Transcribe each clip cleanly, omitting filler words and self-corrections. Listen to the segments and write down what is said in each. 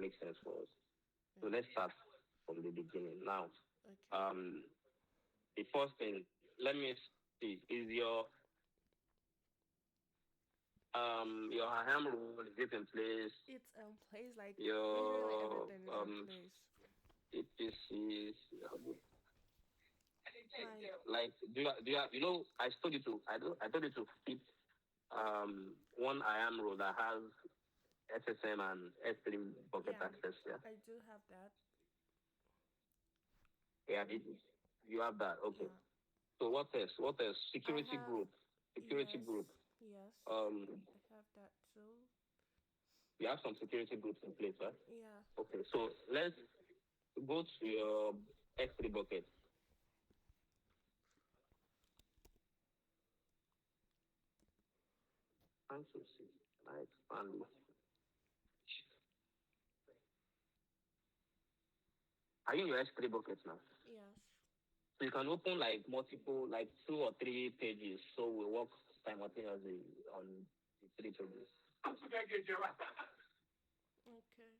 make sense for us. So Yeah. let's start from the beginning. Now, Okay. um, the first thing, let me see, is your ham rule is it in place? It's in place. Like literally Your everything is in place. APCs, Like like I told you to fit one IAM role that has SSM and S3 bucket yeah, access. Yeah, I do have that. yeah, you have that. Okay. Yeah. So what else? What else? I Security have group. Security group. yes, yes. Um, I have that too. you have some security groups in place, right? Yeah. Okay. So let's go to your S3 bucket. Thanks to see. Can I expand this? Are you in your S3 bucket now? Yes. So you can open like multiple, like 2 or 3 pages. So we work simultaneously on the 3 pages. Okay.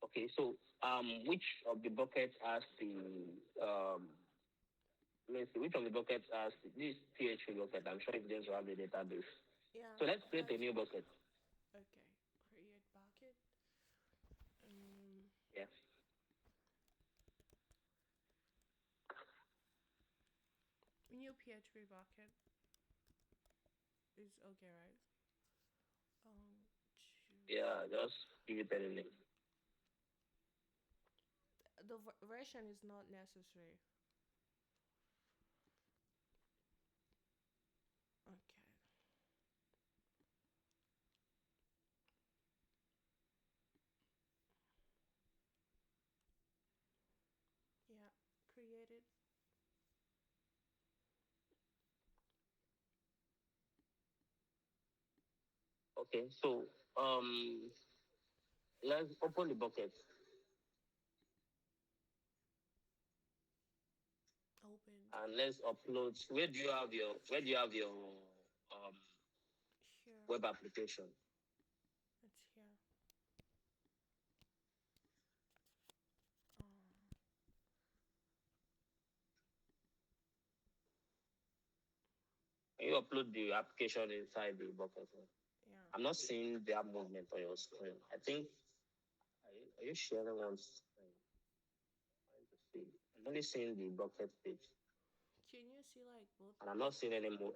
Okay, so which of the buckets has the let me see, which of the buckets has this PHP bucket? I'm sure it's going to have the database. Yeah, So let's create a that's new bucket. okay. Create bucket. Um, Yeah. New PHP bucket is okay, right? Choose Yeah, just give it any name. the version is not necessary. Okay. Yeah. Created. Okay, so let's open the bucket Opened. and let's upload. Where do you have your um Here. web application? It's here. Can you upload the application inside the bucket? Yeah. I'm not seeing the app movement on your screen. I think are you sharing one screen? Trying to see. I'm only seeing the bucket page, Can you see like both and I'm not both? seeing any move.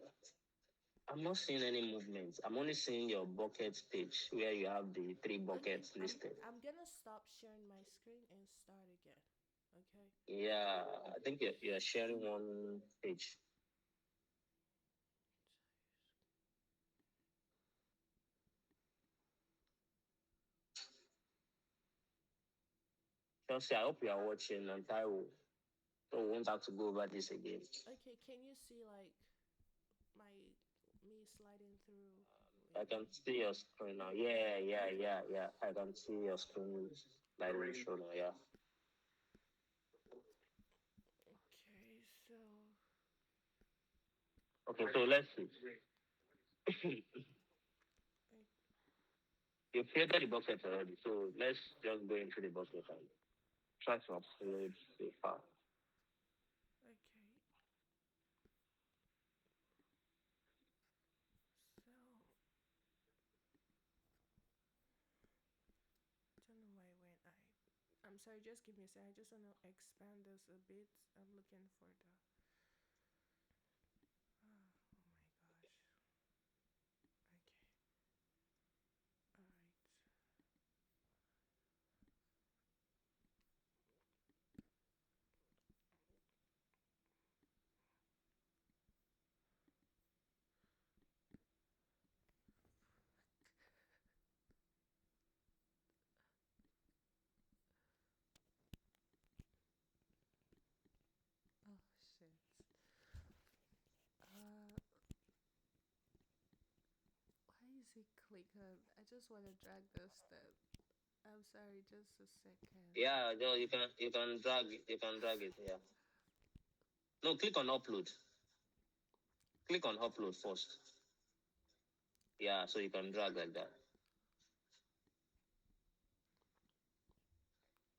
I'm not seeing any movement. I'm only seeing your bucket page where you have the three Okay. buckets listed. I'm gonna stop sharing my screen and start again. Okay. Yeah, I think you're sharing one page. Chelsea, I hope you are watching, and Taiwo, so we won't have to go over this again. Okay. Can you see like my me sliding through I with can my see your screen now. Yeah, yeah, okay. yeah, yeah. I can see your screen live show now. Yeah. Okay, so Okay, so let's see. I, You've created the bucket already, so let's just go into the bucket and try to upload the file. okay, so I don't know why when I'm sorry, just give me a second. I just wanna expand this a bit. I'm looking for the oh my gosh. Okay. Alright. Oh shit. Uh why is it clicking? I just wanna drag this step. I'm sorry, just a second. Yeah, you can drag it. Yeah. No, click on upload. Click on upload first. Yeah, so you can drag like that.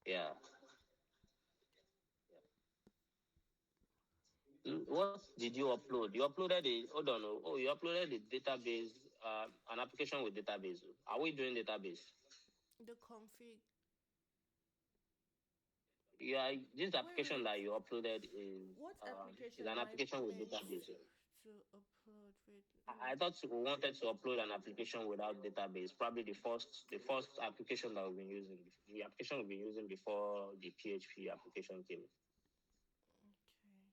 Yeah. What did you upload? You uploaded a hold on. Oh, you uploaded a database, an application with database. Are we doing database? The config. Yeah, this Wait, application wait. that you uploaded What is application an am I application with meant database. to upload? Wait, let I me. thought we wanted to upload an application without database. Probably the first application that we've been using, the application we've been using before the PHP application came. Okay.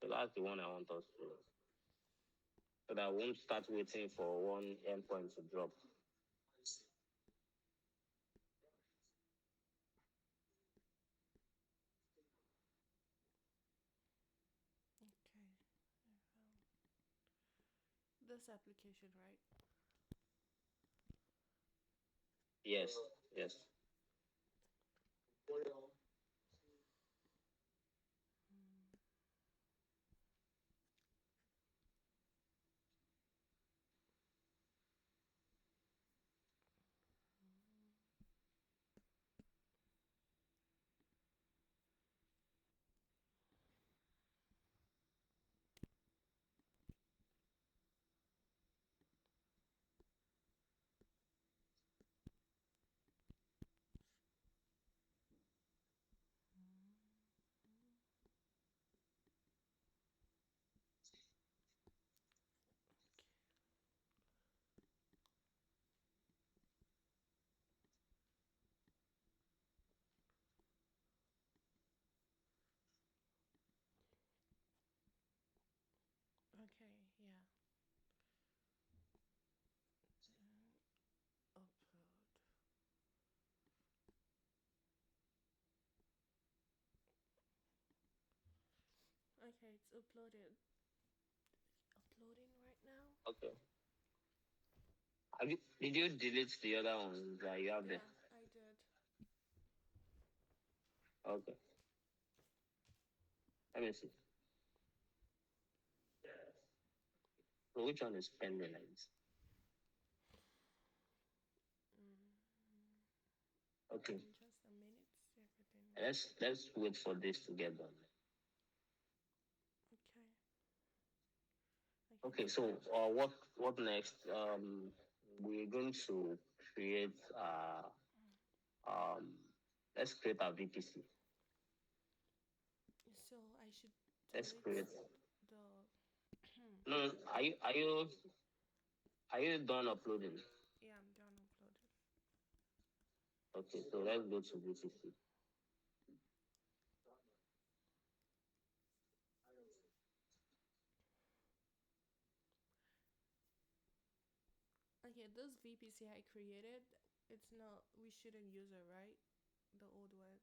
So that's the one I want us to. So that we won't start waiting for one endpoint to drop. Okay. This application, right? Yes, yes. Okay, yeah. Upload. Okay, it's uploaded. Uploading right now? Okay. Did you delete the other ones that you have there? Yeah, I did. Okay. Let me see. So which one is pending like this? Okay. In just a minute, everything will. Let's wait for this to get done. Okay. Okay, Okay, so so what next? We're going to create um let's create our VPC. I should Let's delete create. the. No, are you done uploading? Yeah, I'm done uploading. Okay, so let's go to VPC. Okay, this VPC I created, it's not. We shouldn't use it, right? The old one.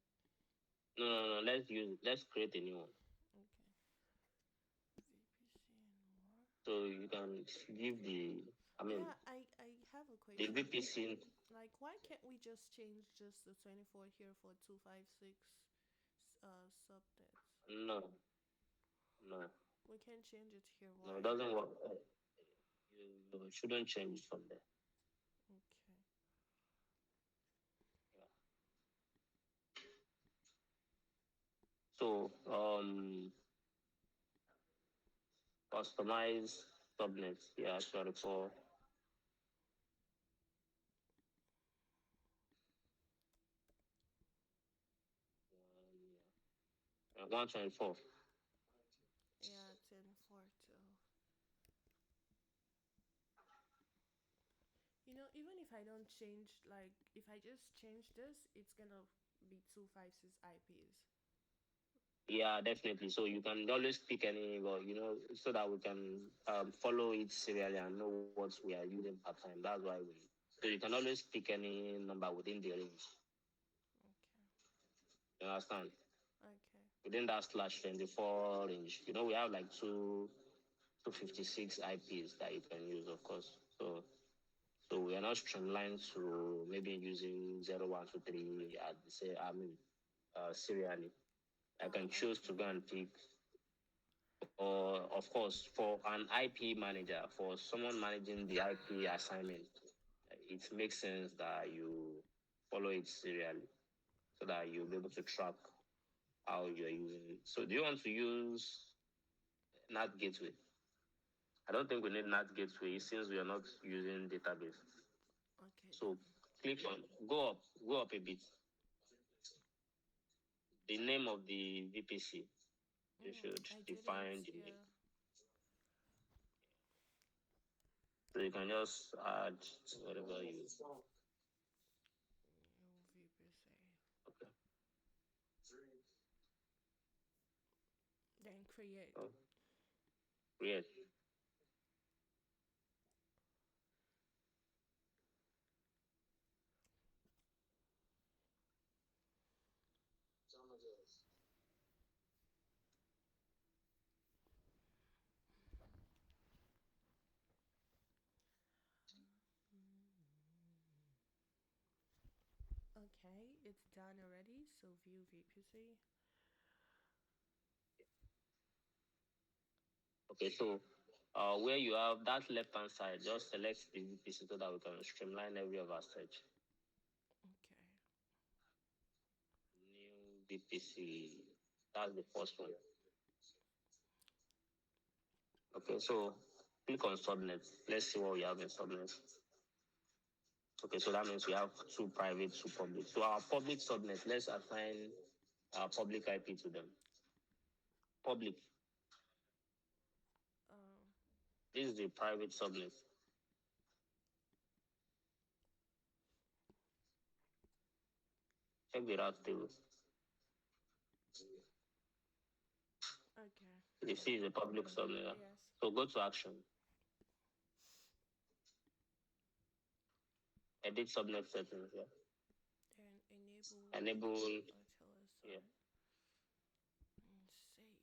No. Let's create a new one. Okay. VPC and more. So you can give the, I mean, Yeah, I have a the question. VPC. Like, why can't we just change just the 24 here for 256 subnets? No, no, We can't change it here. no, it Why? doesn't work. You shouldn't change from there. Okay. Yeah. So customize subnets. Yeah, sorry for um, 124. Yeah, 10 4 2. Even if I don't change, like, if I just change this, it's gonna be 256 IPs. Yeah, definitely. So you can always pick any, well, so that we can follow it serially and know what we are using per time. That's why we. So you can always pick any number within the range. Okay. You understand? Okay. Within that slash 24 range, we have like 256 IPs that you can use, of course. So So we are not streamlined to maybe using 0123 at say serially. I can choose to Okay. go and pick, or of course, for an IP manager, for someone managing the IP assignment, it makes sense that you follow it serially so that you'll be able to track how you're using it. So do you want to use NAT gateway? I don't think we need NAT gateway since we are not using database. Okay then. So click on, go up a bit. The name of the VPC. You should I didn't. define the name. Yeah. So you can just add whatever you. VPC. Okay. Then create. Oh, create. Okay, it's done already. So view VPC. Okay, so where you have that left hand side, just select the VPC so that we can streamline every of our search. Okay. New VPC. That's the first one. Okay, so click on subnet. Let's see what we have in subnet. Okay, so that means we have two private, two public. So our public subnet, let's assign our public IP to them. Public. Um. This is the private subnet. Check the route table. Okay. You see the public subnet. Yes. So go to action. Edit subnet settings. Yeah. Then enable. Enable. Yeah. And save.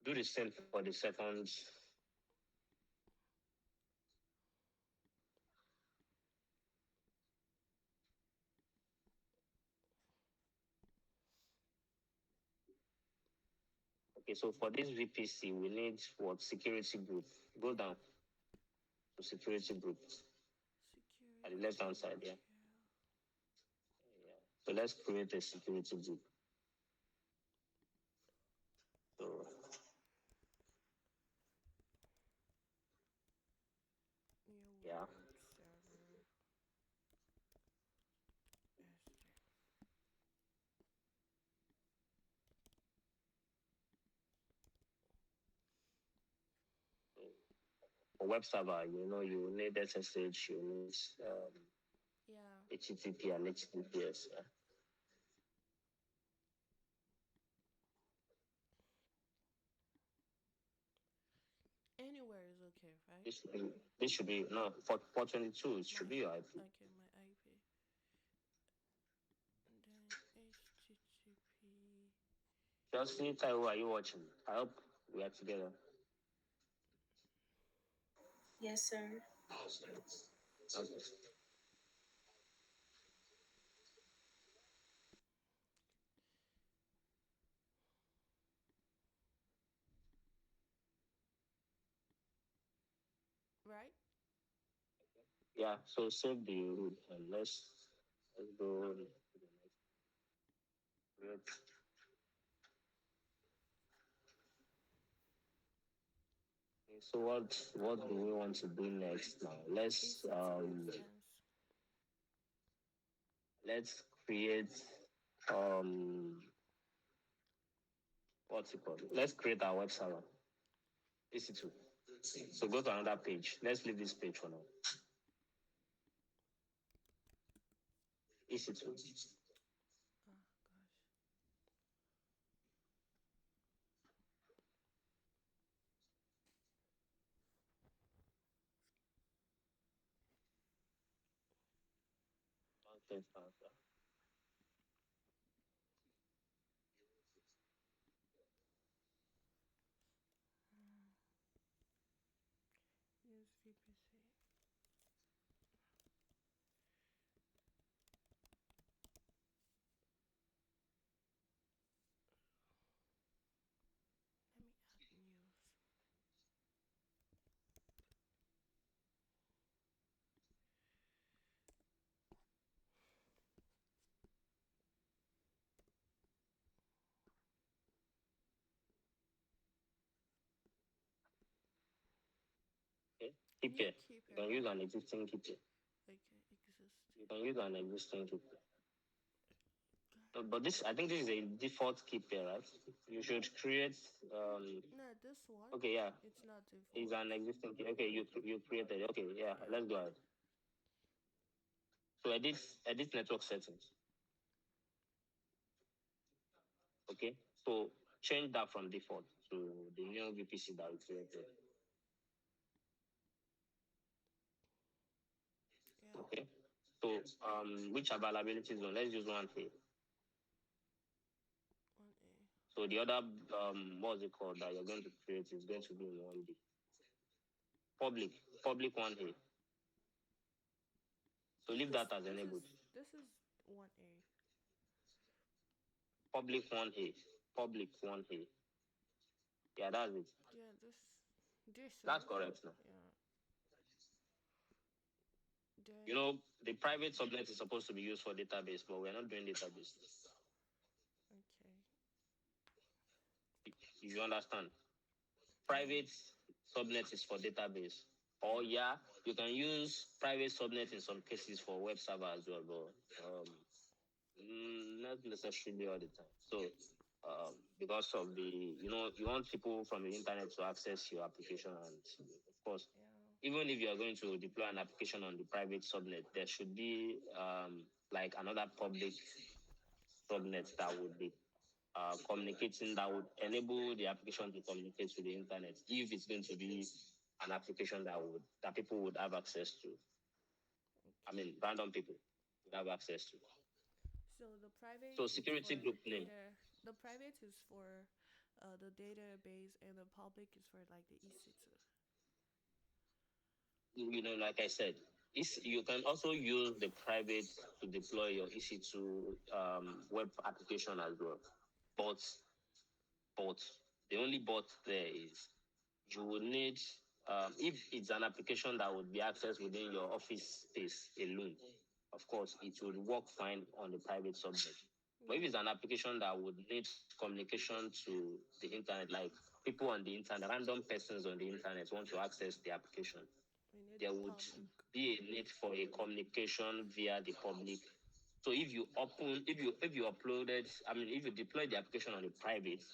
Do the same for the second. Okay, so for this VPC, we need what? Security group. Go down to security group at the Security. left hand side. Yeah. So let's create a security group. So yeah. Server. For web server, you need SSH, you need Yeah. HTTP and HTTPS. Yeah. Anywhere is okay, right? This should be no for 22. It should be your IP. Okay, my IP. And then HTTP. Just need tell who are you watching. I hope we are together. Yes, sir. Okay. Right? Yeah. So save the root and let's go to the next. Great. So what do we want to do next now? EC2 instance. Let's create what's it called? Let's create our web server. EC2. So go to another page. Let's leave this page for now. EC2. Oh gosh. Content transfer. Use VPC. Keep New here. keep You can use an existing keep here. Okay, exist. You can use an existing keep here. But this, I think this is a default keep here, right? You should create. No, this one. Okay, yeah, It's not default. it's an existing key. Okay, you created. Okay, yeah, let's go ahead. So edit network settings. Okay, so change that from default to the new VPC that we created. Yeah. Okay, so which availability zone? Let's use 1A. 1A. So the other what's it called that you're going to create is going to be in 1B. Public 1A. So leave that as enabled. This is 1A. Public 1A. Public 1A. Yeah, that's it. Yeah, this. That's correct now. Yeah. You know, the private subnet is supposed to be used for database, but we're not doing database. Okay. You understand? Private subnet is for database. Or yeah, you can use private subnet in some cases for web server as well, but not necessarily all the time. So because of the, you want people from the internet to access your application, and of course, even if you are going to deploy an application on the private subnet, there should be like another public subnet that would be communicating, that would enable the application to communicate to the internet if it's going to be an application that people would have access to. I mean, random people would have access to. So the private. So security group name. The private is for the database, and the public is for like the EC2. Like I said, you can also use the private to deploy your EC2 web application as well. But the only but there is you will need, if it's an application that would be accessed within your office space alone, of course, it would work fine on the private subnet. But if it's an application that would need communication to the internet, like people on the internet, random persons on the internet want to access the application, there would be a need for a communication via the public. So if you deploy the application on the private,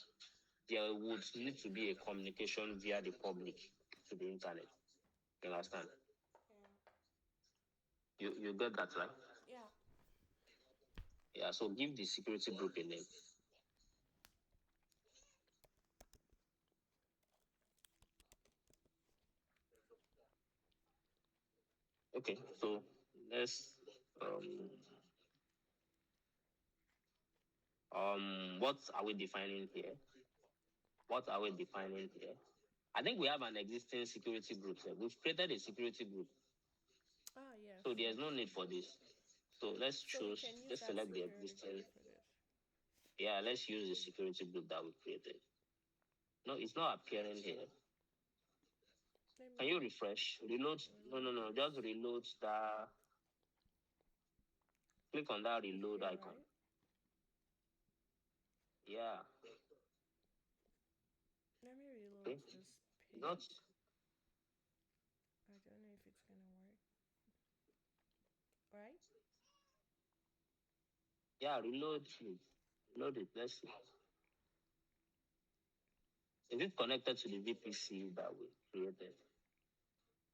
there would need to be a communication via the public to the internet. You understand? Yeah. You get that, right? Yeah. Yeah, so give the security group a name. Okay, so let's what are we defining here? What are we defining here? I think we have an existing security group here. We've created a security group. Yeah. So there's no need for this. So let's select the existing. Yeah, let's use the security group that we created. No, it's not appearing here. Can you refresh? Reload? No. Just reload that. Click on that reload icon. Right? Yeah. Let me reload this page. Not. I don't know if it's gonna work. Right? Yeah, reload it. Reload it. Let's see. Is it connected to the VPC that we created?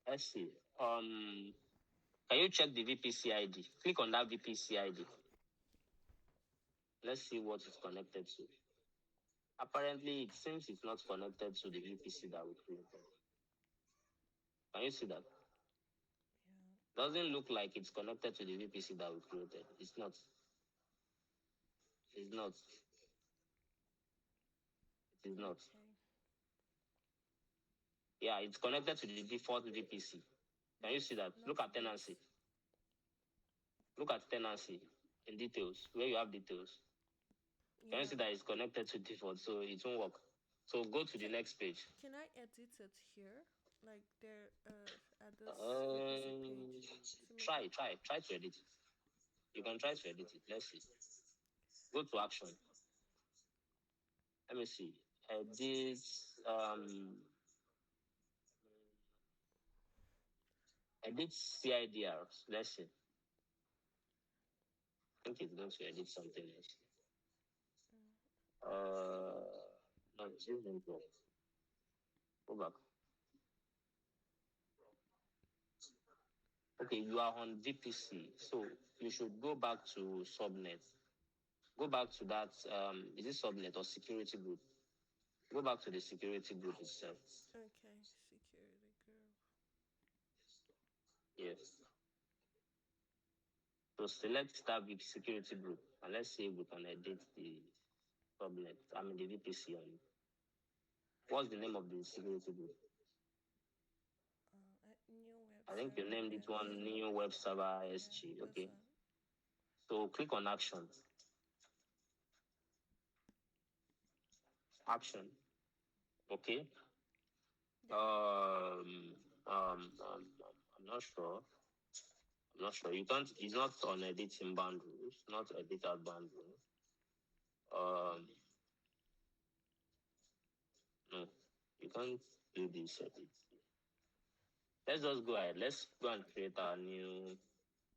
Let's see. Can you check the VPC ID? Click on that VPC ID. Let's see what it's connected to. Apparently, it seems it's not connected to the VPC that we created. Can you see that? Yeah. Doesn't look like it's connected to the VPC that we created. It's not. It's not. It is not. Okay. Yeah, it's connected to the default VPC. Can you see that? Look at tenancy. Look at tenancy in details, where you have details. Yeah. Can you see that it's connected to default, so it won't work. So go to the next page. Can I edit it here? Like there at this page? Try to edit it. You can try to edit it. Let's see. Go to action. Let me see. Edit. 'Cause I think we have an existing security group here. What are we defining here? What are we defining here? I think we have an existing security group. I think we have an existing security group. Edit CIDRs. Let's see. I think it's going to edit something else. No, it didn't go. Go back. Okay, you are on VPC, so you should go back to subnet. Go back to that. Is it subnet or security group? Go back to the security group itself. Okay, security group. Yes. So select start with security group, and let's see if we can edit the subnet. I mean the VPC on it. What's the name of the security group? New web I think you server named it one new web server SG. this Okay. one. So click on action. Action. Okay. I'm not sure. I'm not sure. You can't. It's not on editing boundaries. Not edit out boundaries. No, you can't do this edit. Let's just go ahead. Let's go and create our new.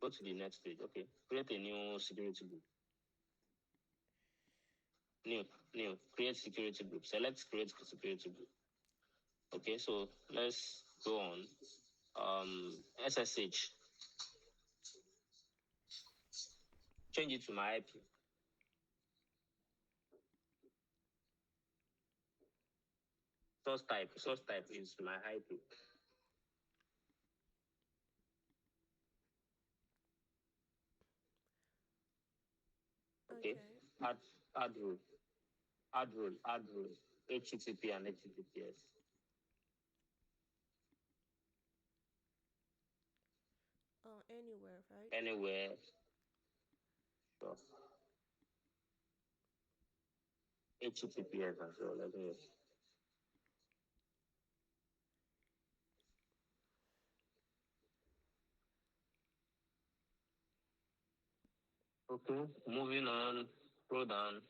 Go to the next page. Okay. Create a new security group. New. Create security group. Select create security group. Okay. So let's go on. SSH. Change it to my IP. Source type is my IP. Okay. Add rule. Add rule. HTTP and HTTPS. Anywhere, right? Anywhere. So, HTTPS as well. Let me. Okay, moving on. Scroll down.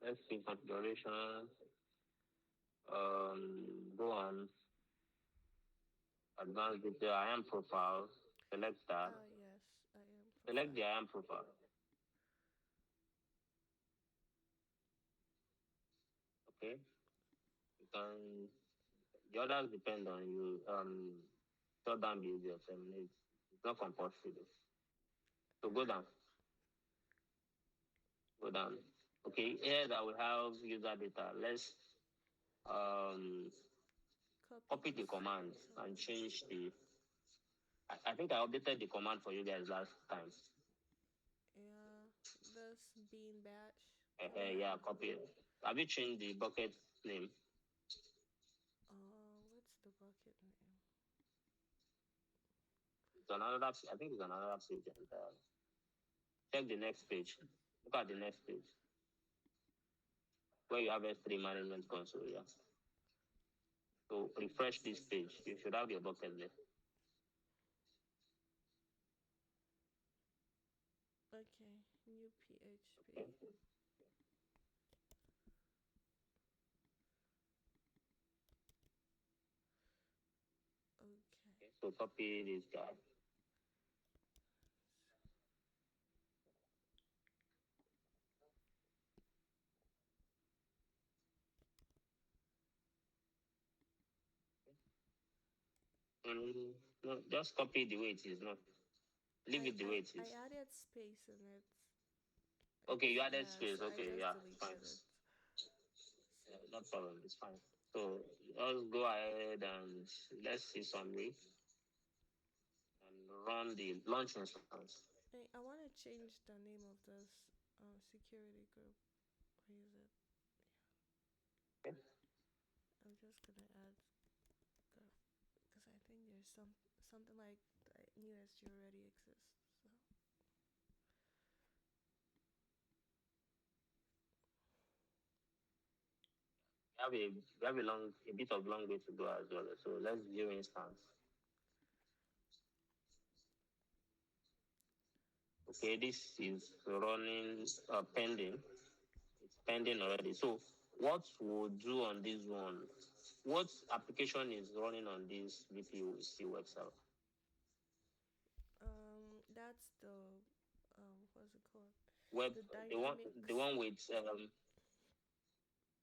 Let's see configuration. Go on. Advanced detail. IAM profile. Select that. Yes, I am. Select the IAM profile. Okay. You can. The others depend on you. Shut down behavior. Terminate. It's not compulsory. So go down. Go down. Okay. Here that we have user data. Let's copy the command and change the. I think I updated the command for you guys last time. Yeah, this bean batch. Yeah, copy it. Have you changed the bucket name? What's the bucket name? It's another. I think it's another page. Check the next page. Look at the next page where you have S3 management console. Yeah. So refresh this page. You should have your bucket there. Okay, new PHP. Okay. So copy this guy. No, just copy the way it is. No, leave it the way it is. I added space in it. Okay, you added space. So Okay, yeah, fine. Yeah, no problem. It's fine. So let's go ahead and let's see summary and run the launch instance. Hey, I want to change the name of this security group. Where is it? Yeah. Okay. I'm just gonna add because I think there's something like the new SG already exists. So. We have a bit of long way to go as well. So let's view instance. Okay, this is running pending. It's pending already. So what we'll do on this one? What application is running on this VPC web server? the what's it called? Web, The the one, the dynamics. one with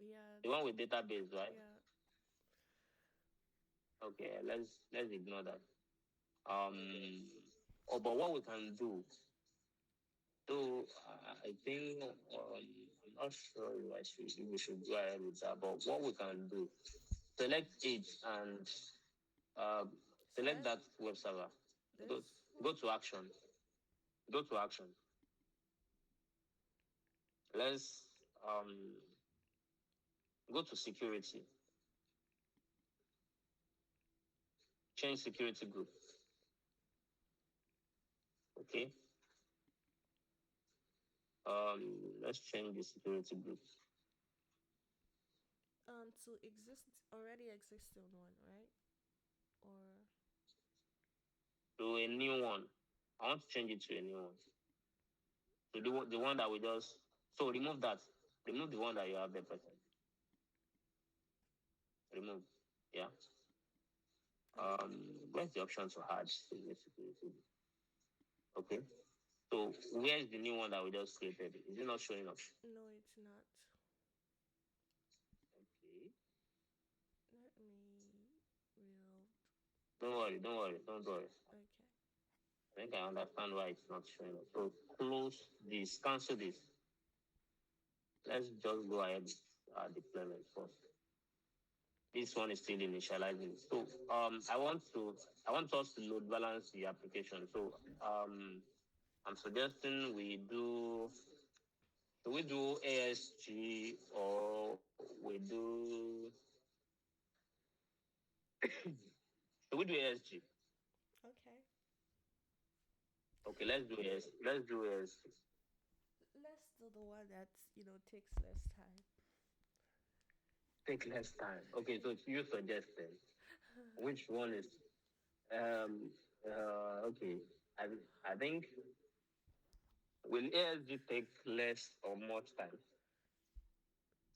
Yeah, the one with database, right? yeah. Okay, let's ignore that. Oh, but what we can do, so I think I'm not sure if we should go ahead with that. But what we can do, select it and uh, select Select that web server. Go, this go one. to action. Go to action. Let's go to security. Change security group. Okay. Let's change the security group To exist already existing one, right? Or to a new one. I want to change it to a new one. So the one that we just, so remove that. Remove the one that you have there present. Remove. Yeah. okay. Where's the option to add security? Okay. So where's the new one that we just created? Is it not showing up? No, it's not. Okay. Let me reload. Don't worry, don't worry, don't worry. Okay. I think I understand why it's not showing up. So close this, cancel this. Let's just go ahead with deployment first. This one is still initializing. So I want us to load balance the application. So I'm suggesting we do ASG or we do we do ASG. Okay. Okay, let's do AS. Let's do ASG. Let's do the one that takes less time. Take less time. Okay, so you suggested which one is um okay. I I think will ASG take less or much time?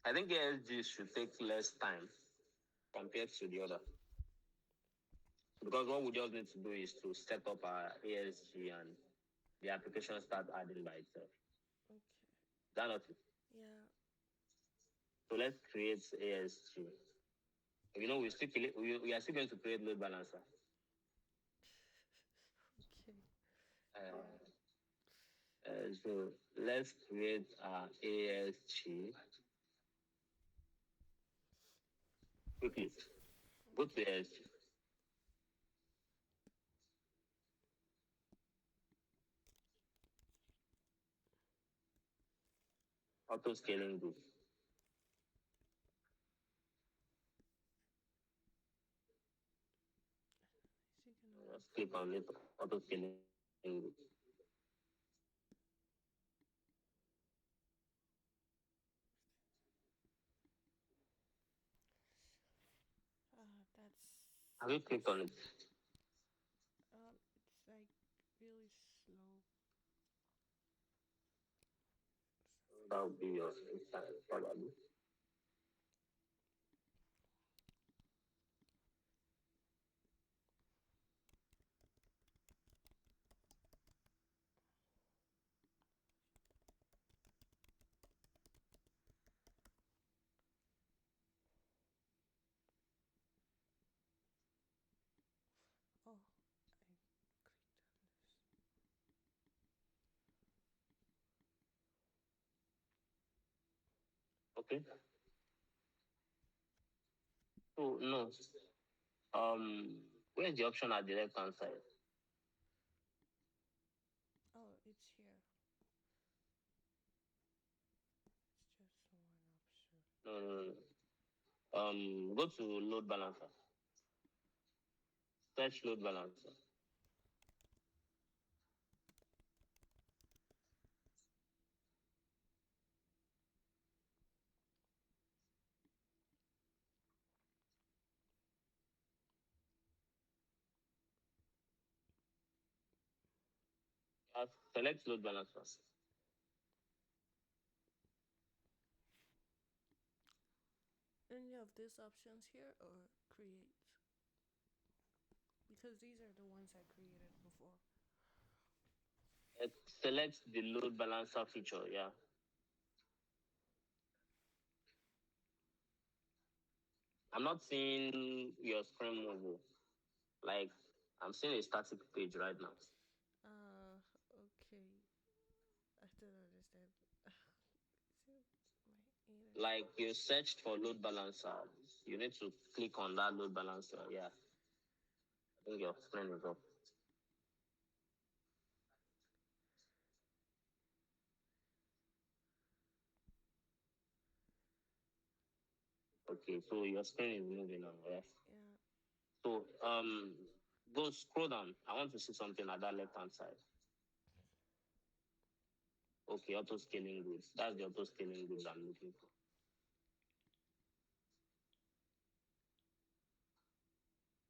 I think ASG should take less time compared to the other. Because what we just need to do is to set up our ASG and the application start adding by itself. Okay. Is that not it? Yeah. So let's create ASG. You know, we are still going to create load balancer. Okay. Yeah. Uh, so let's create our ASG quickly. Go to Okay. ASG, auto scaling group. Is it gonna work Just for click me? on it, auto scaling group. That's Have you clicked on it? it's like really slow. That would be your instance, probably. Oh, I clicked on this. Okay. So no. Where's the option at the left hand side? Oh, it's here. It's just one option. No, no, no, no. Go to load balancer. Search load balancer. Select load balancer. Any of these options here or create? Because these are the ones I created before. select the load balancer feature. Yeah. I'm not seeing your screen move. Like, I'm seeing a static page right now. Okay. I don't understand. Is it my internet? Like, you searched for load balancer. You need to click on that load balancer. Yeah. I think your screen is up. Okay, so your screen is moving now. Yeah. Yeah. So go scroll down. I want to see something at that left hand side. Okay, auto scaling groups. That's the auto scaling groups I'm looking for.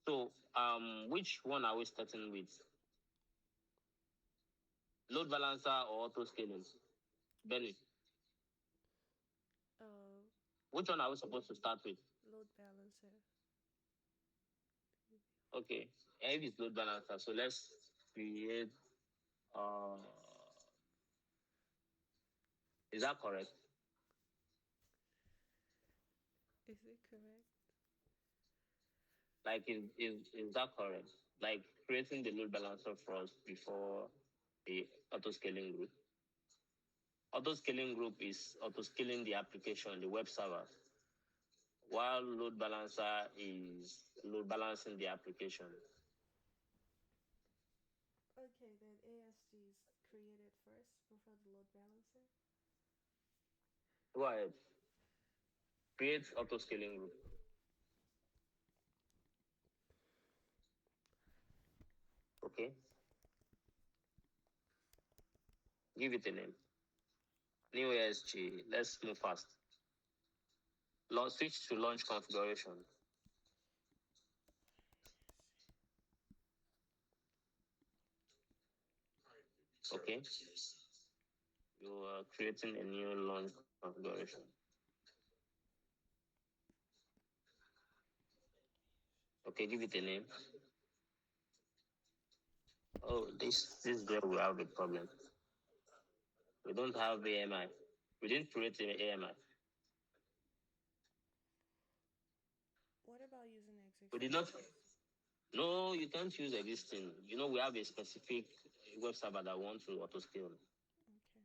So which one are we starting with? Load balancer or auto scaling? Benny, Uh, which one are we supposed to start with? Load balancer. Okay, if it's load balancer, so let's create. Uh, is that correct? Is it correct? Like, is that correct? Like creating the load balancer first before the auto scaling group. Auto scaling group is auto scaling the application, the web server, while load balancer is load balancing the application. Okay, then ASG is created first before the load balancer. Go ahead. Create auto scaling group. Okay. Give it a name. New ASG. Let's move fast. Switch to launch configuration. Okay. You are creating a new launch configuration. Okay, give it a name. Oh, this is where we have a problem. We don't have AMI. We didn't create an AMI. What about using We existing did not. ones? No, you can't use existing. We have a specific web server that wants to auto scale. Okay.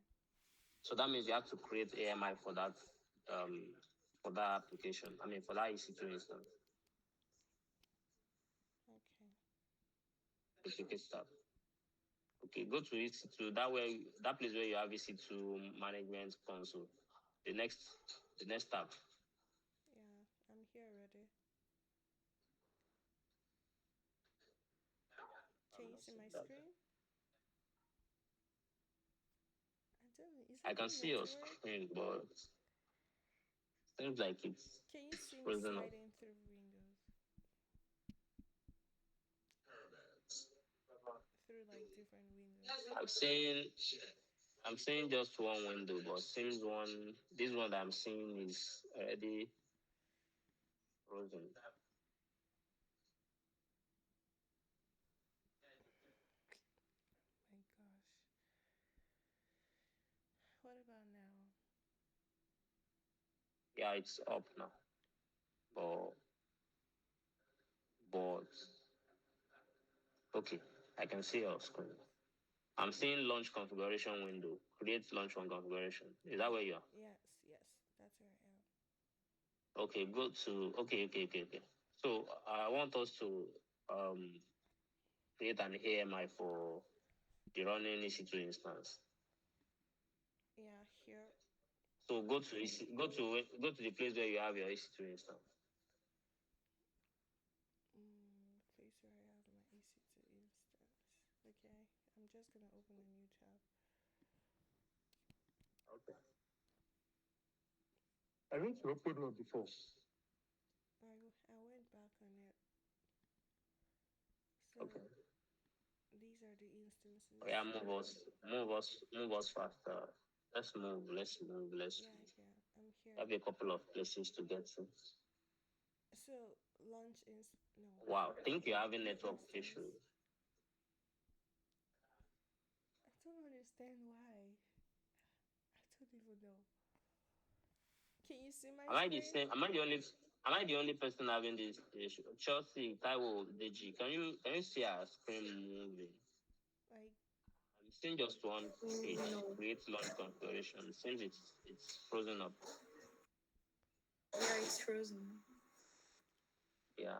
So that means you have to create AMI for that application. I mean, for that EC2 instance. Okay. Duplicate tab. Okay, go to EC2. That place where you have EC2 management console. The next tab. Yeah, I'm here already. Can you see my screen? I don't know. Is I it can my see your network? screen, but seems like it's Can you see me frozen up. sliding through windows? Through like different windows. I'm seeing just one window, but this one that I'm seeing is already frozen. My gosh. What about now? Yeah, it's up now. But okay, I can see your screen. I'm seeing launch configuration window. Create launch one configuration. Is that where you are? Yes, yes, that's where I am. Okay, go to okay. So I want us to um create an AMI for the running EC2 instance. Yeah, here. So go to the place where you have your EC2 instance. Place where I have my EC2 instance. Okay, I'm just gonna open a new tab. Okay. I need to open one before. I went back on it. So Okay. these are the instances. Oh, yeah, move us faster. Let's move. Yeah, yeah, I'm here. Have a couple of places to get to. So launch is no. Wow, I think you're having New network instance. issue. I don't understand. understand why. I don't even know. Can you see my Am I the screen? same? Am I the only person having this issue? Chelsea, Taiwo, Deji, can you see our screen moving? Like, I'm seeing just one page. No. Create launch configuration. Seems it's frozen up. Yeah, it's frozen. Yeah.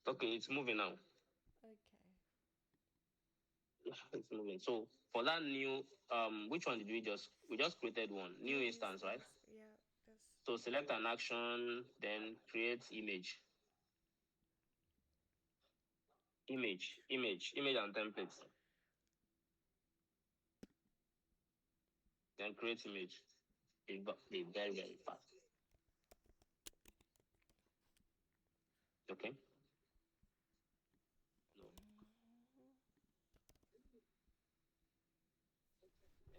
Okay, it's moving now. okay. Yeah, it's moving. So for that new which one did we just created one new instance, right? Yeah, that's So select an action, then create image and templates. Then create image. They very, very fast. Okay. No.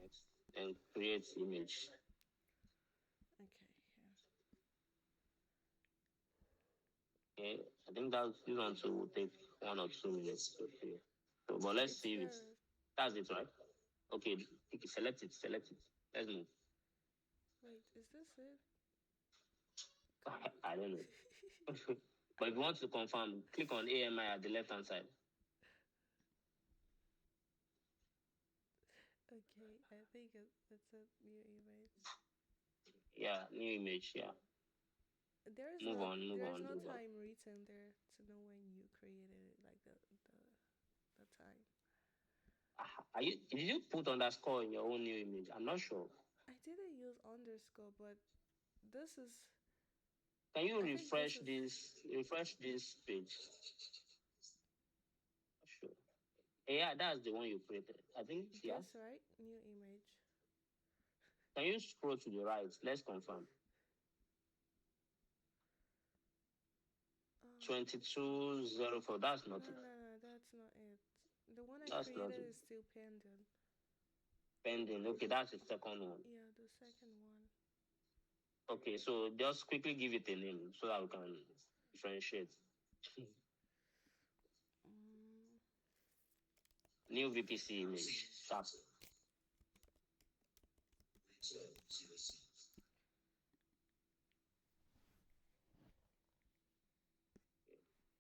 Next. Then create image. okay. Yeah. Okay. I think this one too will take 1 or 2 minutes to create. So but let's It's see if it's there. that's it, right? Okay, select it. Let's move. Wait, is this it? I don't know. But if you want to confirm, click on AMI at the left hand side. Okay, I think it's a new image. Yeah, new image. Yeah. Move on, move There's on, no move on. time written there to know when you created it, like the time. Did you put underscore in your own new image? I'm not sure. I didn't use underscore, but this is. Can you I think this is refresh this page? Sure. Yeah, that's the one you created. I think, yeah. this right. New image. Can you scroll to the right? Let's confirm. 2204. That's not it. No, that's not it. The one I That's not created it. is still pending. Pending. Okay, that's the second one. Yeah, the second one. Okay, so just quickly give it a name so that we can differentiate. Mm, New VPC image. Sharp.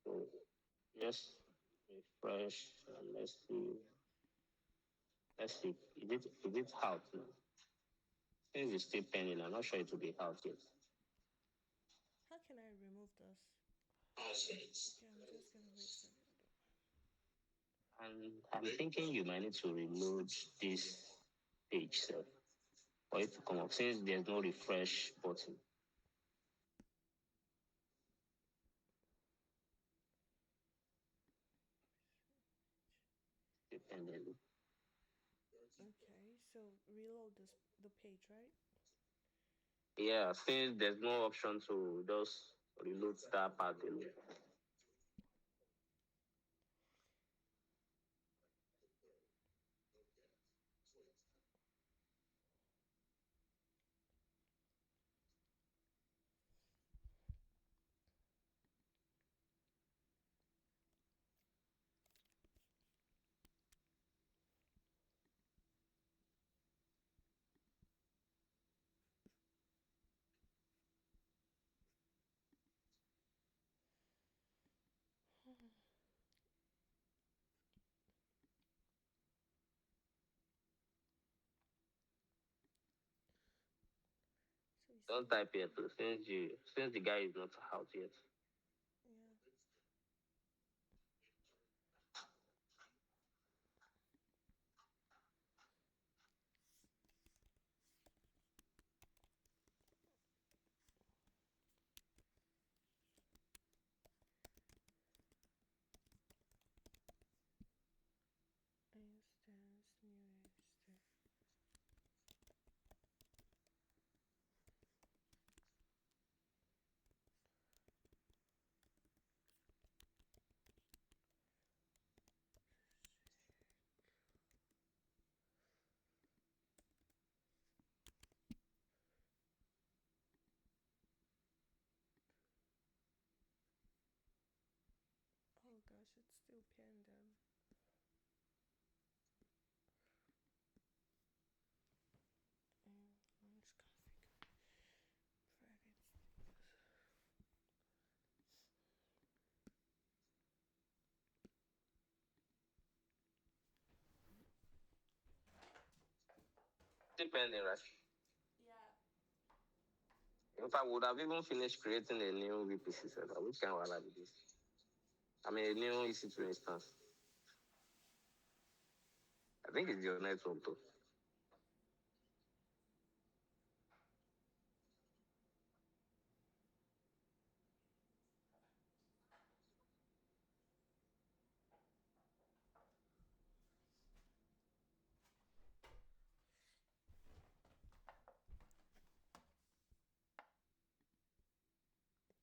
So just refresh and let's see. Let's see. Is it out now? Since it's still pending, I'm not sure it will be out yet. how can I remove this? Okay, I'm just gonna wait for the other And I'm thinking you might need to reload this page for it to come up since there's no refresh button. Depending. one. Okay, so reload the page, right? Yeah, since there's no option to just reload that part alone. So we Don't still, type yet since the guy is not out yet. yeah. Instance, new instance. pin them. And launch config. Private. Depending, right? Yeah. If I would have even finished creating a new VPC server, which kind of allow this? I mean, a new EC2 instance. I think it's your network though.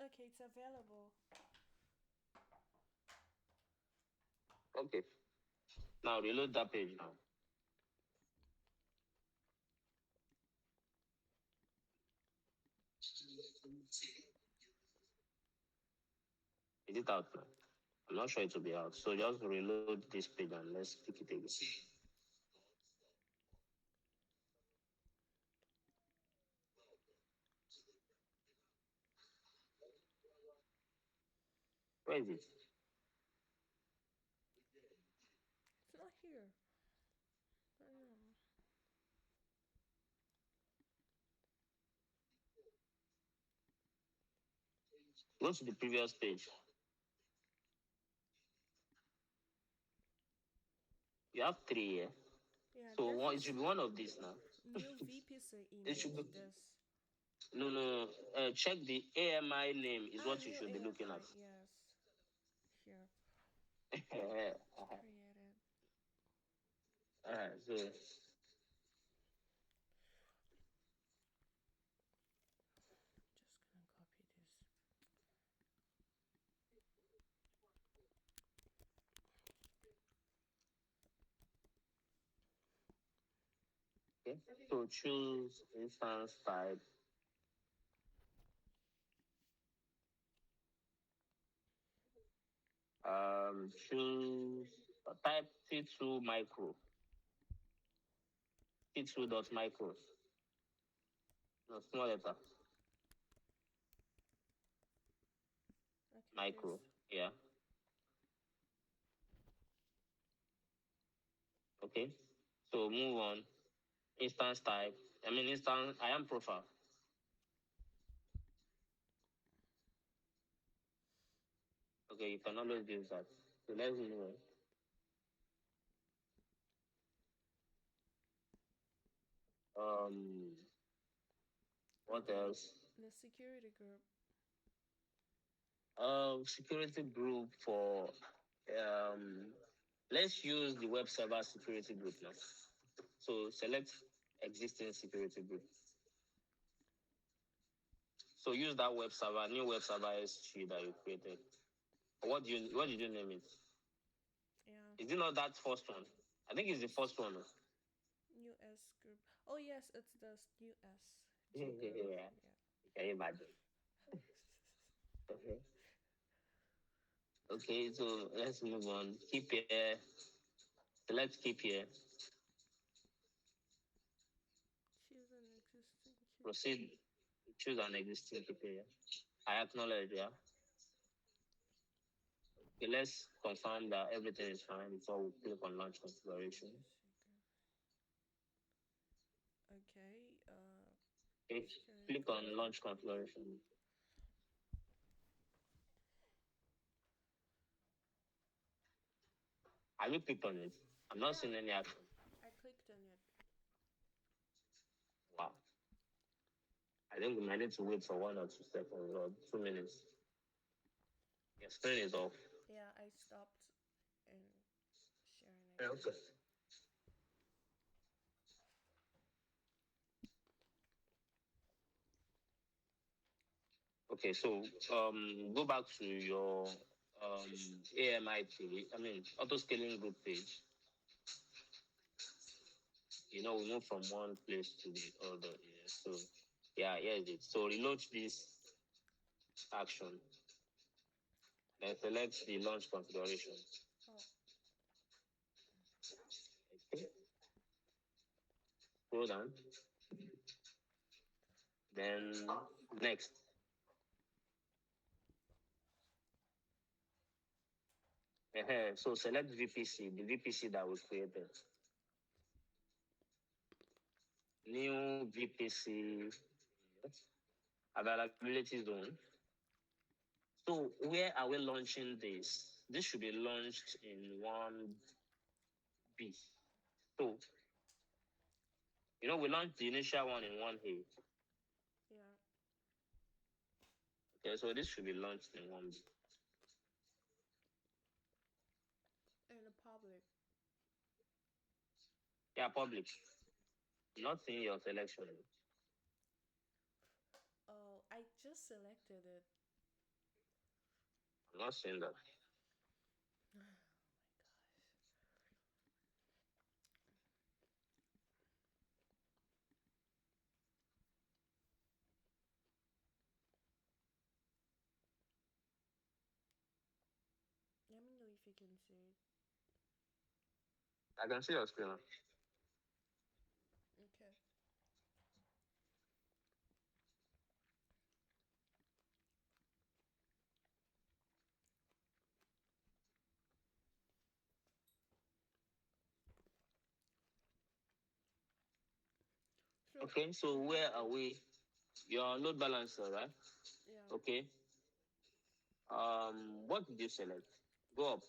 Okay, it's available. Okay. Now reload that page now. Is it out now? I'm not sure it will be out. So just reload this page and let's pick it again. Where is it? It's not here. I don't know. Go to the previous page. You have three here. Yeah, So this one, it is should be one of these now. new VPC It should image. be. This. No. Check the AMI name is what you New should be looking AMI. at. Yes. Here. Alright, Created. so Just gonna copy this. okay. So choose instance type. Choose type T2 micro. T2.micro. No, small letter. Okay. Micro. This. Yeah. Okay. So move on. Instance type. Instance. I am profile. Okay, you can always use that. So let's move on. What else? The security group. Security group for let's use the web server security group now. So select existing security group. So use that web server, new web server S3 that you created. What did you name it? Yeah. Is it not that first one? I think it's the first one. New S group. Oh yes, it's the new S. Yeah. Yeah. Can you imagine? Okay. Okay, so let's move on. Keep here. Select keep here. Choose an existing. Proceed. Choose an existing keep here. I acknowledge, yeah. Okay, let's confirm that everything is fine before we click on launch configuration. Okay. Okay, click on launch configuration. Have you clicked on it? I'm not seeing any action. I clicked on it. Wow. I think we might need to wait for 1 or 2 seconds or 2 minutes. Your screen is off. Yeah, I stopped and sharing it. Okay. Okay, so go back to your AMI page. Auto scaling group page. We move from one place to the other. Yeah. So yeah, here's it. So reload this action. Then select the launch configuration. Oh. scroll down. Then next. So select VPC, the VPC that was created. New VPC availability zone. So where are we launching this? This should be launched in 1B. So, we launched the initial one in 1A. Yeah. Okay, so this should be launched in 1B. In the public. Yeah, public. Not seeing your selection. Oh, I just selected it. I'm not seeing that. Oh my gosh. Let me know if you can see it. I can see your screen. Okay. So Okay, so where are we? Your load balancer, right? yeah. Okay. What did you select? Go up.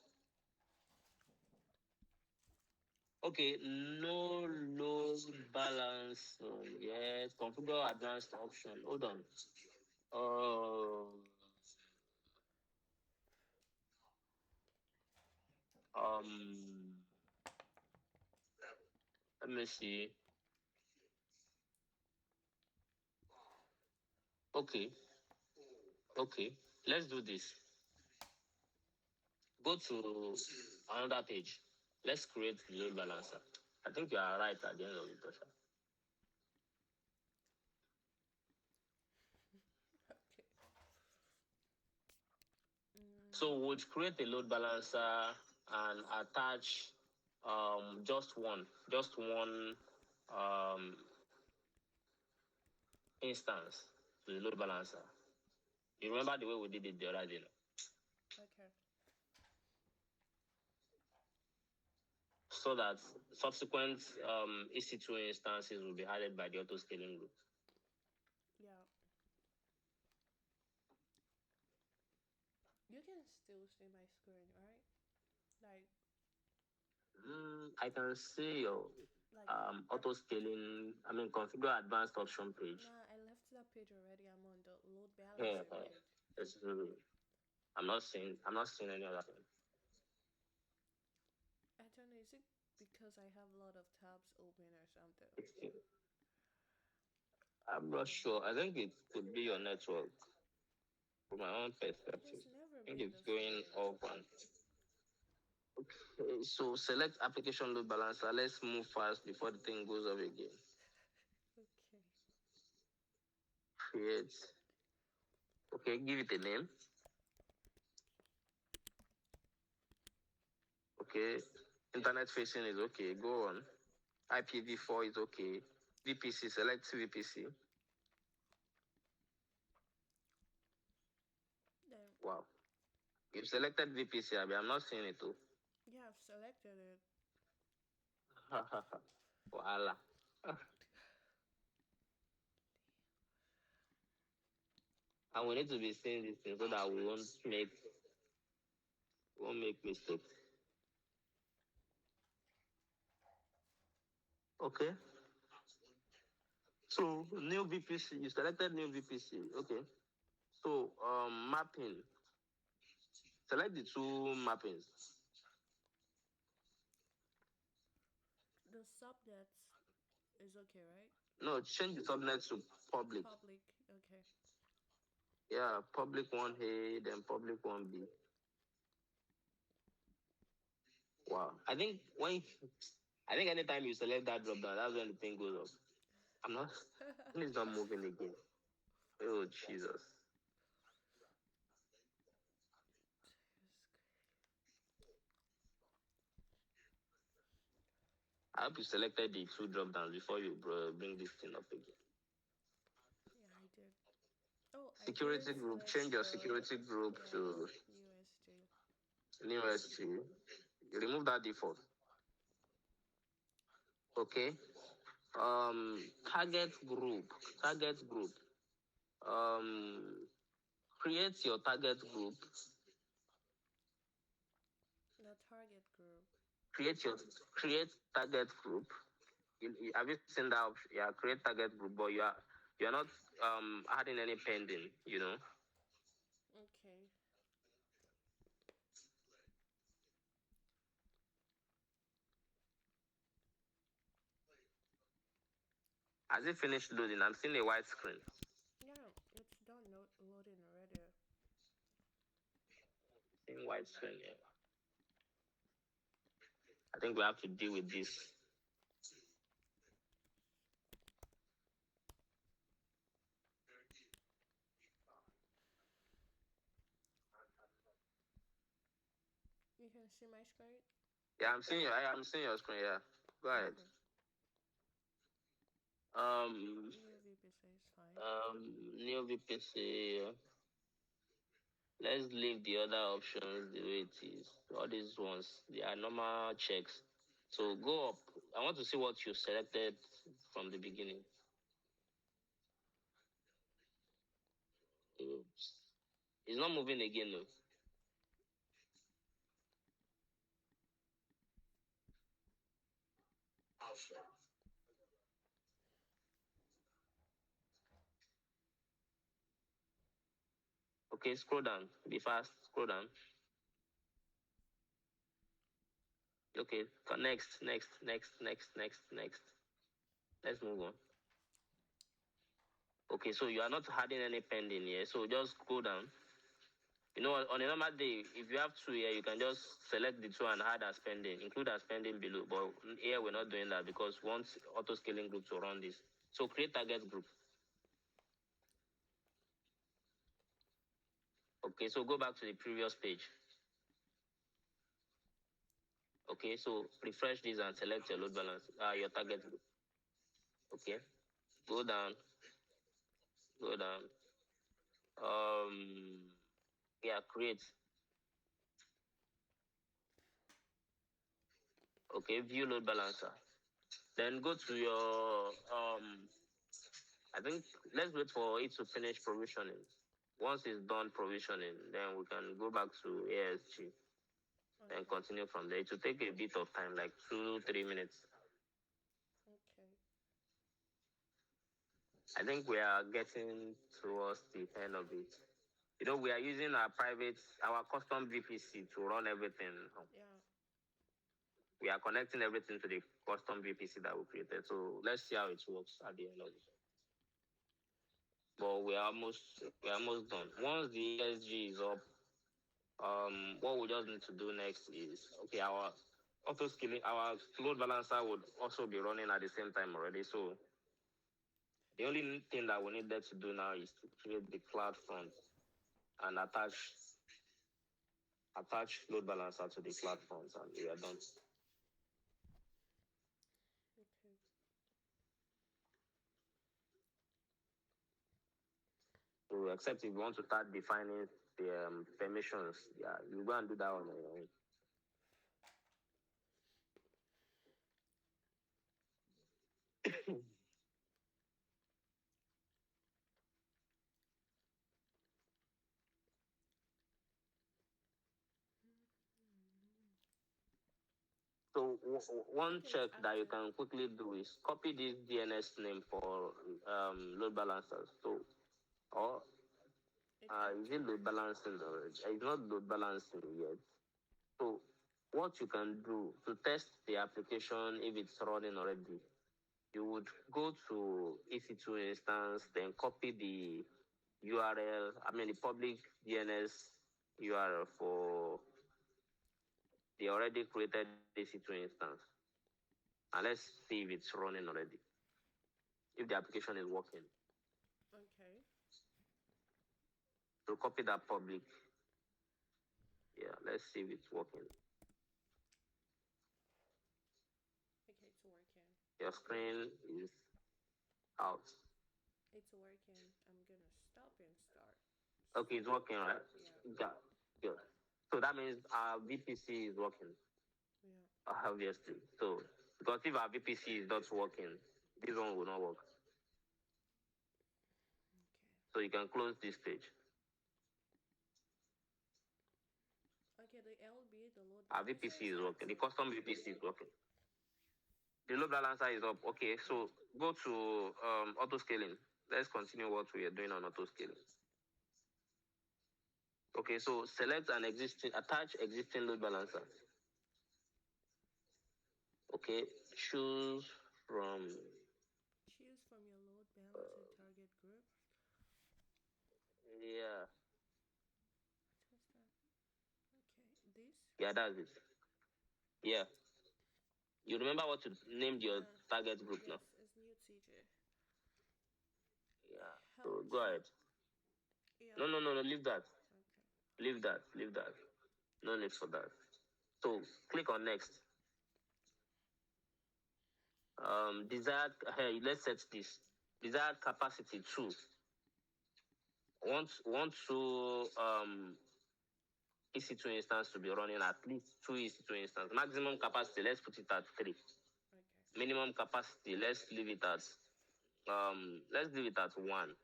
Okay, no load balance. Yes, configure advanced option. Hold on. Uh, um, let me see. Okay, okay. Let's do this. Go to another page. Let's create the load balancer. I think you are right at the end of it, Tosha. Okay. So we'll create a load balancer and attach just one instance to the load balancer. You remember the way we did it the other day? Okay. So that subsequent EC2 instances will be added by the auto scaling group. Yeah. You can still see my screen, right? Like I can see your like auto scaling. Configure advanced option page. nah, I left that page already. I'm on the load Yeah, balancer page. it's really. I'm not seeing any other thing. I don't know, is it because I have a lot of tabs open or something? I'm not sure. I think it could be your network. From my own It perspective, has never I think been it's this going way. off and okay. So select application load balancer. Let's move fast before the thing goes off again. Okay. Create. Okay, give it a name. Okay, internet facing is okay. Go on. IPv4 is okay. VPC, select VPC. Then Wow. You've selected VPC, Abi. I'm not seeing it too. yeah, I've selected it. Voila. And we need to be seeing this thing so that we won't make mistakes. Okay. So new VPC, you selected new VPC. Okay. So mapping. Select the two mappings. The subnets is okay, right? No, change the subnet to public. Public, okay. Yeah, public 1A, then public 1B. Wow. I think anytime you select that drop down, that's when the thing goes up. It's not moving again. Oh Jesus. I hope you selected the two drop downs before you bring this thing up again. Yeah, I did. Oh, I Security didn't group, select change your the security group to USG. new SG. You remove that default. Okay. Target group. Target group. Um, create your target group. The target group. Create your create target group. Have you seen that option? Yeah, create target group, but you're not adding any pending. Okay. Has it finished loading? I'm seeing a white screen. Yeah, it's done loading already. Seeing white screen. Yeah. I think we have to deal with this. You can see my screen? Yeah, I'm seeing your screen. Yeah, go ahead. Okay. Um, New VPC is fine. New VPC. Let's leave the other options the way it is. All these ones, they are normal checks. So go up. I want to see what you selected from the beginning. Oops. It's not moving again, though. Okay, scroll down. Be fast. Scroll down. Okay, next. Let's move on. Okay, so you are not adding any pending here. So just go down. On a normal day, if you have two here, you can just select the two and add as pending, include as pending below. But here we're not doing that because we want auto scaling group to run this. So create target group. Okay, so go back to the previous page. Okay, so refresh this and select your load balance, your target group. Okay, go down, go down. Yeah, create. Okay, view load balancer. Then go to your I think let's wait for it to finish provisioning. Once it's done provisioning, then we can go back to ASG Okay. and continue from there. It will take a bit of time, like 2-3 minutes. Okay. I think we are getting towards the end of it. We are using our custom VPC to run everything. Yeah. We are connecting everything to the custom VPC that we created. So let's see how it works at the end of it. But we're almost done. Once the ESG is up, what we just need to do next is our auto scaling, our load balancer would also be running at the same time already. So the only thing that we needed to do now is to create the cloud front and attach load balancer to the cloud front, and we are done. Okay. So except if you want to start defining the permissions, yeah, you go and do that on your own. So one Okay, check it's that you active. can quickly do is copy this DNS name for load balancers. So, or It's is it active. load balancing already? It's not load balancing yet. So, what you can do to test the application if it's running already, you would go to EC2 instance, then copy the URL, the public DNS URL for the already created EC2 instance. And let's see if it's running already. If the application is working. Okay. So copy that public. Yeah, let's see if it's working. Okay, it's Your screen is out. It's working. I'm gonna stop and start. Okay, it's working, right? Yeah. Yeah, good. So that means our VPC is working, Yeah. obviously. So because if our VPC is not working, this one will not work. Okay. So you can close this page. Okay. The LB, the load Our balancer VPC is is working. The active. custom VPC is working. The load balancer is up. Okay, so go to auto scaling. Let's continue what we are doing on auto scaling. Okay, so select an existing, attach existing load balancer. Okay, choose from, Choose from your load balancer target group. yeah, What's that? Okay. This. yeah, that's it. Yeah, you remember what to name your Yeah. target group now? Yes. It's new TJ. Yeah, so Help go check. ahead. Yeah. No, leave that. Okay. Leave that. No need for that. So click on next. Desired, hey, let's set this. Desired capacity 2. Want to EC2 instance to be running at least 2 EC2 instance. Maximum capacity, let's put it at 3. Okay. Minimum capacity, let's leave it at 1.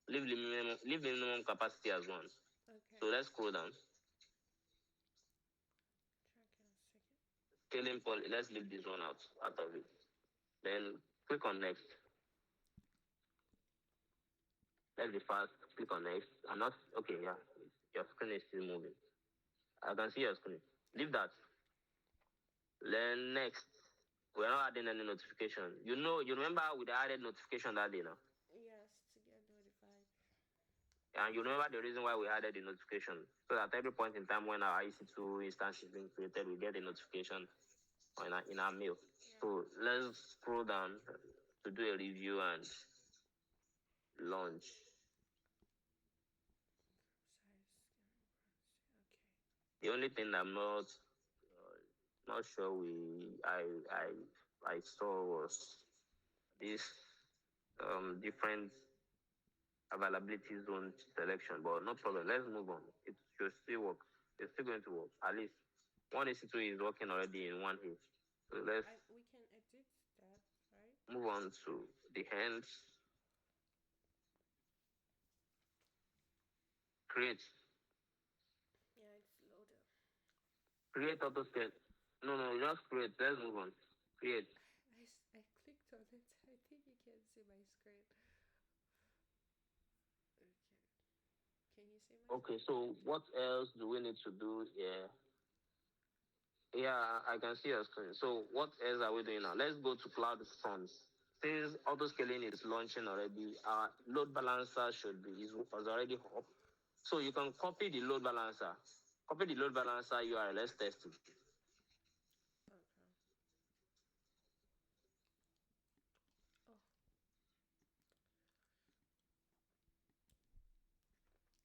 Leave minimum capacity as 1. Okay. So let's scroll down. Check in a second. Scaling poly, let's leave this one out of it. Then click on next. Let's be fast. Click on next. I'm not okay. Yeah, your screen is still moving. I can see your screen. Leave that. Then next, we're not adding any notification. You remember we added notification that day now, Yes, to get notified. and you remember the reason why we added the notification so that every point in time when our EC2 instance is being created, we get a notification in our mail. Yeah. So let's scroll down to do a review and launch. Okay. The only thing I'm not sure I saw was this different availability zone selection, but no problem. Let's move on. It should still work. It's still going to work. At least one EC2 is working already in one here. So let's We can edit that, right? move on to the hands. Create. Yeah, it's loaded. Create auto scale. No, just create. Let's move on. Create. I clicked on it. I think you can see my screen. Okay. Can you see my Okay, screen? so what else do we need to do here? Yeah, I can see your screen. So what else are we doing now? Let's go to cloud fronts. Since auto scaling is launching already, our load balancer was already up. So you can copy the load balancer. Copy the load balancer URL. Let's test it. Okay. Oh,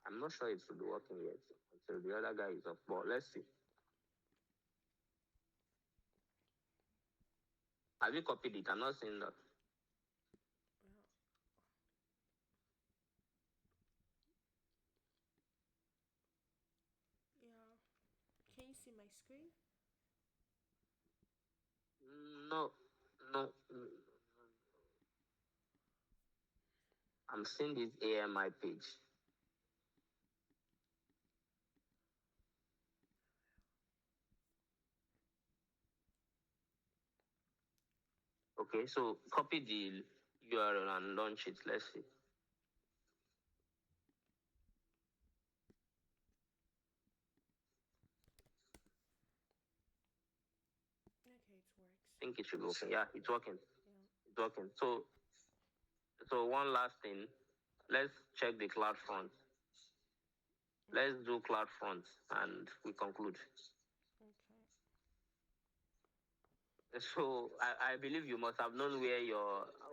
I'm not sure it should be working yet until the other guy is up. But let's see. Have you copied it? I'm not seeing that. yeah. Yeah. Can you see my screen? No, no. I'm seeing this AMI page. Okay, so copy the URL and launch it. Let's see. Okay, it works. I think it should be working. Yeah, it's working. Yeah. It's working. So one last thing. Let's check the cloud front. Let's do cloud front and we conclude. Okay. So I believe you must have known where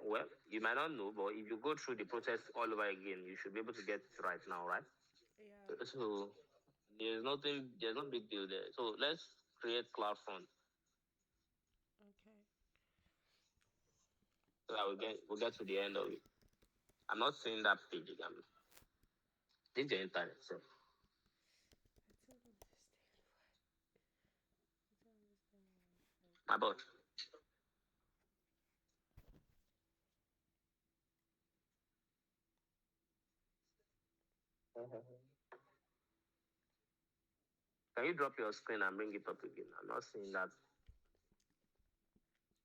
well, you might not know, but if you go through the process all over again, you should be able to get it right now, right? Yeah. So there's no big deal there. So let's create cloud front. Okay. so that we'll get to the end of it. I'm not seeing that page again. This is the internet, so I don't understand why. I don't understand why. my bad. Can you drop your screen and bring it up again? I'm not seeing that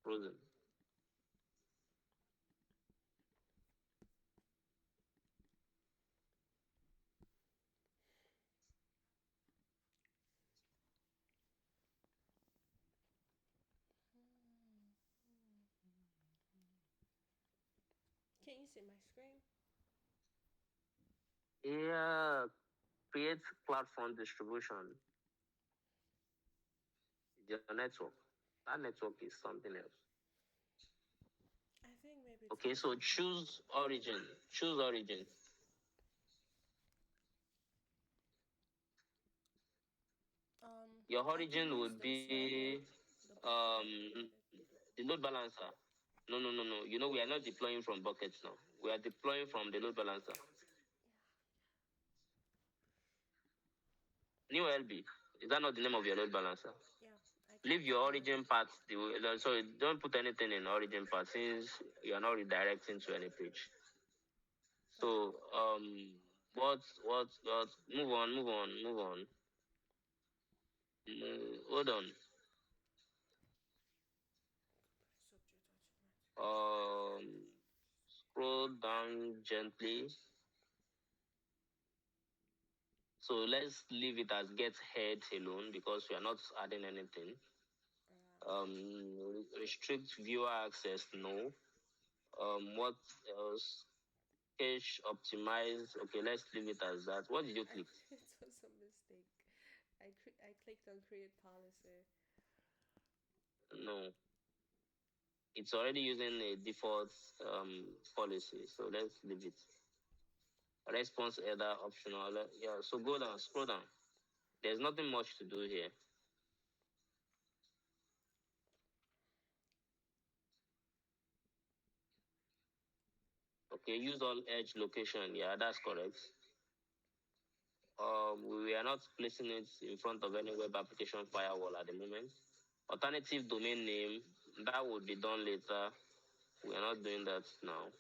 frozen. Can you see my screen? Yeah, create platform distribution. Your network. That network is something else. I think maybe it's Okay, so because choose origin. Choose origin. Your I can origin use would the be Snagit, the bucket I created. the load balancer. No, no, no, no. You know, we are not deploying from buckets now. We are deploying from the load balancer. New LB. Is that not the name of your load balancer? Yeah, I Leave clicked your on origin path. So don't put anything in origin path since you are not redirecting to any page. So okay. what? Move on. Hold on. Subject automatic. Scroll down gently. So let's leave it as get head alone because we are not adding anything. Alright. Restrict viewer access, no. What else? Cache optimize. Okay, let's leave it as that. What did you click? It was a mistake. I clicked on create policy. No, it's already using a default policy. So let's leave it. Response header optional. Yeah, so go down, scroll down. There's nothing much to do here. Okay, use all edge location. Yeah, that's correct. We are not placing it in front of any web application firewall at the moment. Alternative domain name, that would be done later. We are not doing that now.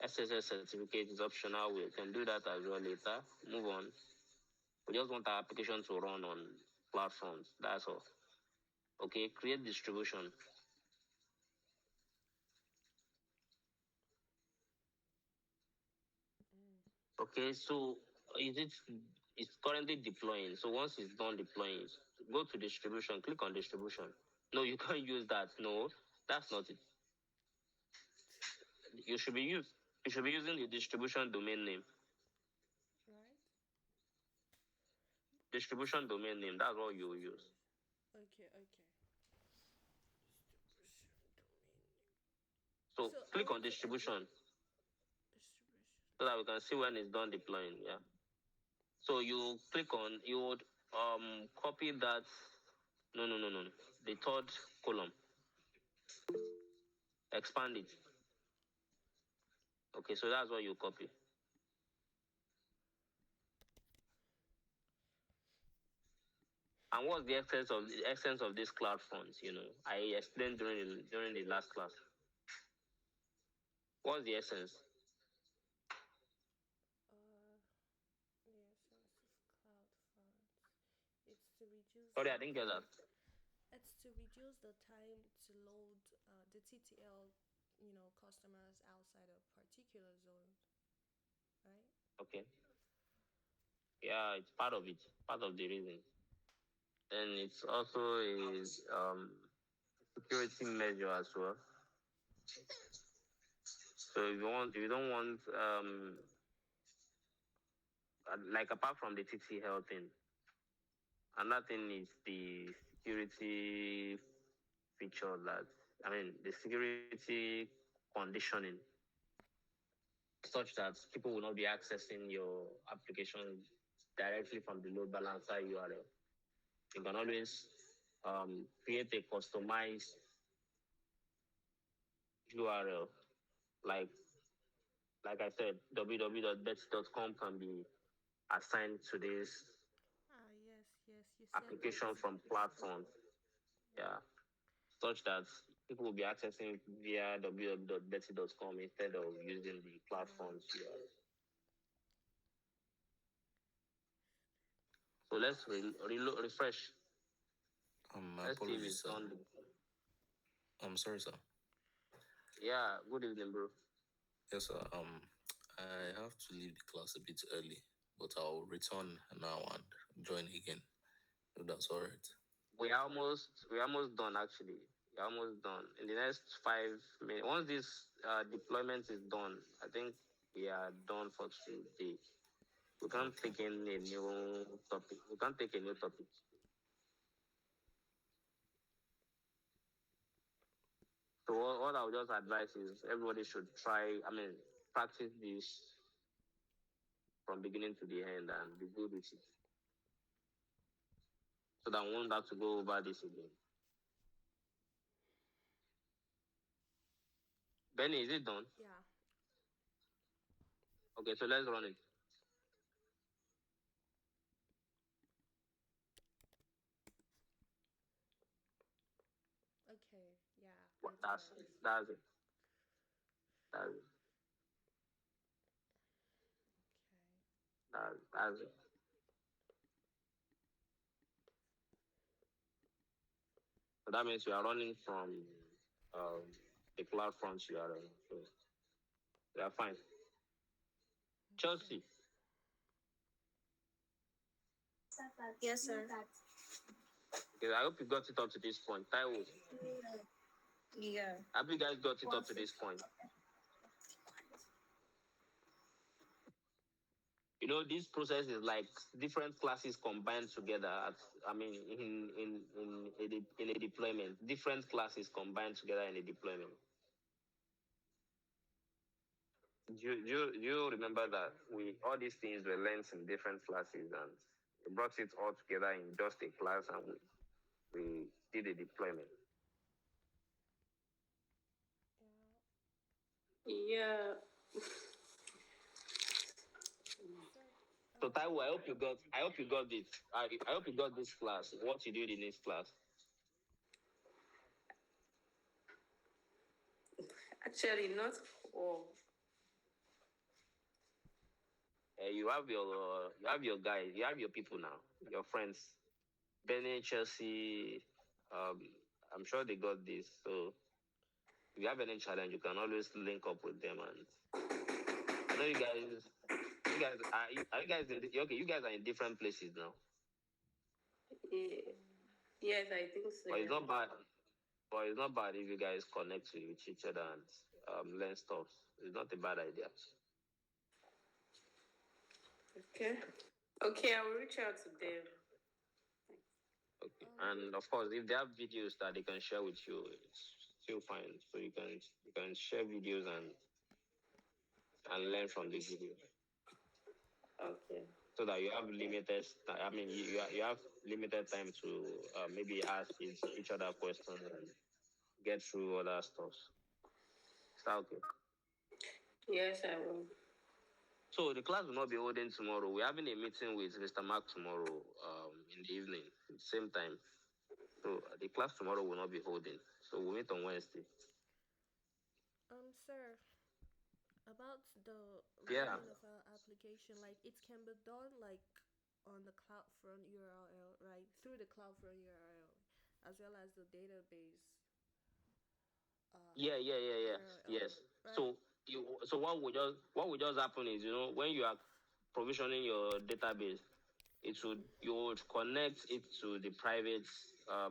SSL certificate is optional. We can do that as well later. Move on. We just want our application to run on platforms. That's all. Okay, create distribution. Mm. Okay, so is it it's currently deploying. So once it's done deploying, go to distribution, click on distribution. No, you can't use that. No, that's not it. You should be used. You should be using the distribution domain name. Right? Distribution domain name. That's what you will use. Okay, okay. Distribution domain. So So I click on want to edit distribution distribution. so that we can see when it's done deploying. Yeah. So you would copy that. No. The third column. Expand it. Okay, so that's what you copy. And what's the essence of these cloud funds? I explained during the last class. What's the essence? Uh, yeah, sense of cloud funds. It's to reduce Sorry, the I didn't get that. time. It's to reduce the time to load the TTL, customers outside a particular zone, right? Okay. Yeah, it's part of it. Part of the reason. And it's also a security measure as well. So if you don't want like apart from the TTL thing, another thing is the security feature the security conditioning such that people will not be accessing your application directly from the load balancer URL. You can always create a customized URL. Like like I said, www.betsy.com can be assigned to this Ah, yes, yes, you said that. application from platforms. Yeah, such that people will be accessing via www.betsy.com instead of using the platforms URL. So let's refresh. My Let's see if apologies, it's sir. done. I'm sorry, sir. Yeah, good evening, bro. Yes, sir. I have to leave the class a bit early, but I'll return now and join again. If that's all right. We're almost done actually. We're almost done. In the next 5 minutes, once this deployment is done, I think we are done for today. We can't Okay. take in a new topic. We can't take a new topic. So what I would just advise is everybody should try. I mean, practice this from beginning to the end and be good with it, so that we won't have to go over this again. Benny, is it done? Yeah. Okay, so let's run it. Okay. Yeah. Let's That's go. it. That's it. That's it. Okay. That's it. So that means we are running from um, the cloud front URL. So we are fine. Okay. Chelsea, Yes, sir. okay, I hope you got it up to this point. Taiwo, Yeah. I hope you guys got it up to this point. You know, this process is like different classes combined together. I mean, in a deployment, different classes combined together in a deployment. Do you remember that we all these things were learned in different classes and we brought it all together in just a class and we did a deployment. Yeah. Yeah. Sir. So Taiwo, I hope you got this. I hope you got this class. What you did in this class. Actually, not all. You have your guys, you have your people now, your friends. Benny, Chelsea, um, I'm sure they got this. So if you have any challenge, you can always link up with them. And I know you guys okay? You guys are in different places now, Yeah. Yes, I think so. but it's Yeah. not bad. But it's not bad if you guys connect with each other and learn stuff. It's not a bad idea. Okay. Okay, I will reach out to them. Okay. And of course, if they have videos that they can share with you, it's still fine. So you can share videos and learn from the videos, Okay. so that you have limited. I mean, you have limited time to maybe ask each other questions and get through other stuff. Is that okay? Yes, I will. So the class will not be holding tomorrow. We're having a meeting with Mr. Mark tomorrow in the evening, same time. So the class tomorrow will not be holding. So we'll meet on Wednesday. Sir, about the Yeah. running of our application, like it can be done like on the CloudFront URL, right? Through the CloudFront URL, as well as the database Yeah. URL, Yes. right? So what would just happen is, when you are provisioning your database, you would connect it to the private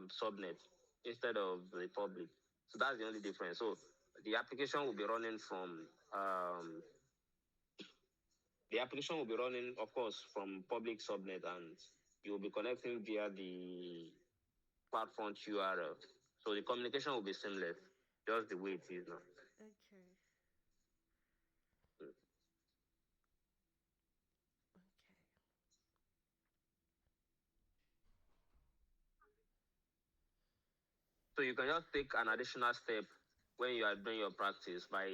subnet instead of the public. So that's the only difference. So the application will be running from um, the application will be running, of course, from public subnet, and you will be connecting via the platform URL. So the communication will be seamless, just the way it is now. Okay. Mm. Okay. So you can just take an additional step when you are doing your practice by